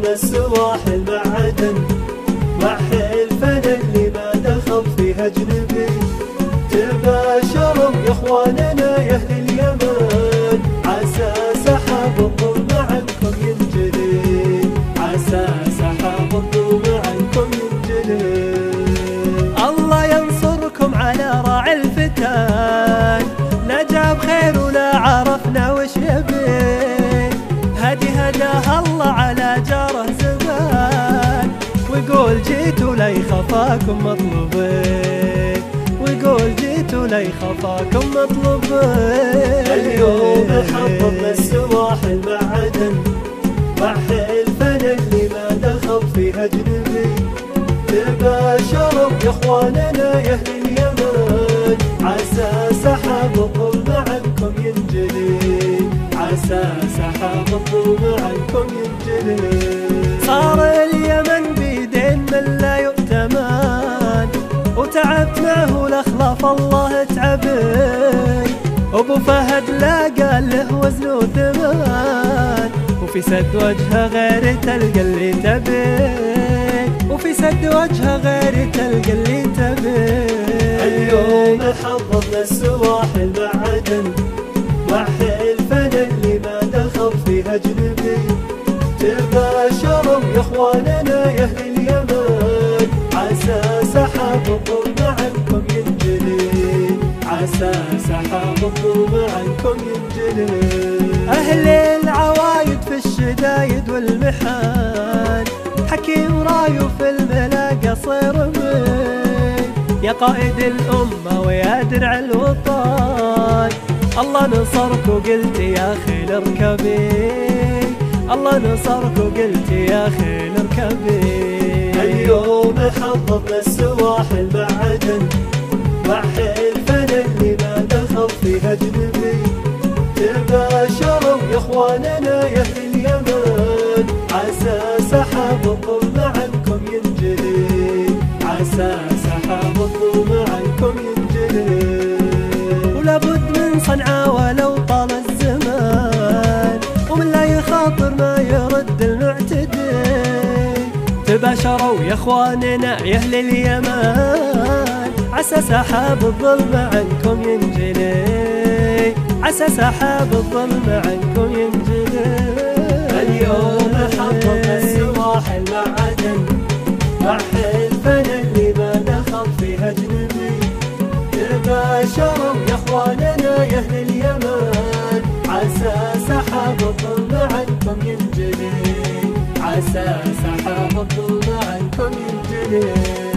من السواحل مع عدن، مع حلفنا اللي ما دخل فيها أجنبي. تباشروا يا اخواننا يا اهل اليمن، عسى سحاب الظلم عنكم ينجلي، عسى سحاب الظلم عنكم ينجلي. الله ينصركم على راعي الفتان، نجا بخير ولا عرفنا وش يبي. هداها الله على جاره زمان، ويقول جيتوا لا يخفاكم مطلوبين، ويقول جيتوا لا يخفاكم مطلوبين. اليوم حضرنا السواحل مع عدن، مع حلفنا اللي ما دخل فيها أجنبي. تباشروا يا اخواننا يا اهل اليمن، عسى سحاب الظلم عنكم ينجلي، عسى سحاب الظلم عنكم ينجلي. صار اليمن بيدين من لا يؤتمن، وتعبت معه لخلف الله تعبي. ابو فهد لا قال له وزن وثمان، وفي سد وجهه غير تلقى اللي تبي، وفي سد وجهه غير تلقى اللي تبي. اليوم حضرنا السواحل مع عدن، مع حلفنا اللي ما دخل فيها أجنبي. تباشروا يا اخواننا يا اهل اليمن، عسى سحاب الظلم عنكم ينجلي، عسى سحاب الظلم عنكم ينجلي. أهل العوايد في الشدايد والمحن، حكيم رايه في الملا قصير من، يا قائد الأمة ويا درع الوطن. الله نصرك وقلت يا خيل اركبي، الله نصرك وقلت يا خيل اركبي. اليوم حضرنا السواحل مع عدن، مع حلفنا اللي ما دخل فيها أجنبي. تباشروا يا اخواننا يا اهل اليمن، عسى سحاب الظلم عنكم ينجلي، عسى سحاب الظلم عنكم ينجلي. ولابد من صنعاء ولو طال الزمان، ومن لا يخاطر ما يرد المعتدي. تباشروا يا اخواننا يا اهل اليمن، عسى سحاب الظلم عنكم ينجلي، عسى سحاب الظلم عنكم ينجلي. اليوم حضرنا السواحل مع عدن، مع حلفنا اللي ما دخل فيها أجنبي. تباشروا يا اخواننا يا اهل اليمن، عسى سحاب الظلم عنكم ينجلي، عسى سحاب الظلم عنكم ينجلي.